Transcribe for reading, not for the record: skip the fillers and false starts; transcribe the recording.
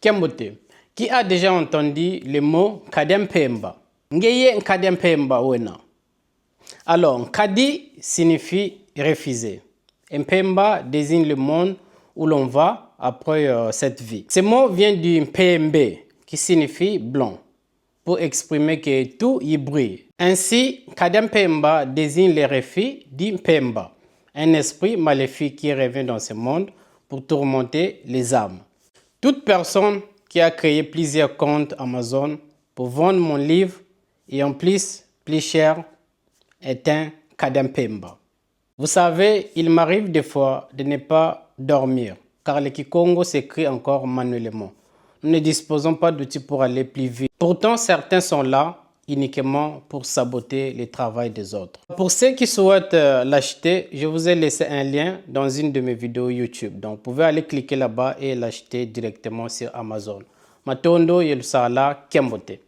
Kembote. Qui a déjà entendu le mot Nkadempemba? Ngeye Nkadempemba wena. Alors, Nkadi signifie refuser. Mpemba désigne le monde où l'on va après cette vie. Ce mot vient du Mpembe, qui signifie blanc, pour exprimer que tout y brille. Ainsi, Nkadempemba désigne les refus d'Impemba, un esprit maléfique qui revient dans ce monde pour tourmenter les âmes. Toute personne qui a créé plusieurs comptes Amazon pour vendre mon livre et en plus cher est un Nkadempemba. Vous savez, il m'arrive des fois de ne pas dormir car le Kikongo s'écrit encore manuellement. Nous ne disposons pas d'outils pour aller plus vite. Pourtant, certains sont là uniquement pour saboter le travail des autres. Pour ceux qui souhaitent l'acheter, je vous ai laissé un lien dans une de mes vidéos YouTube. Donc, vous pouvez aller cliquer là-bas et l'acheter directement sur Amazon. Matondo Yelusala Kembote.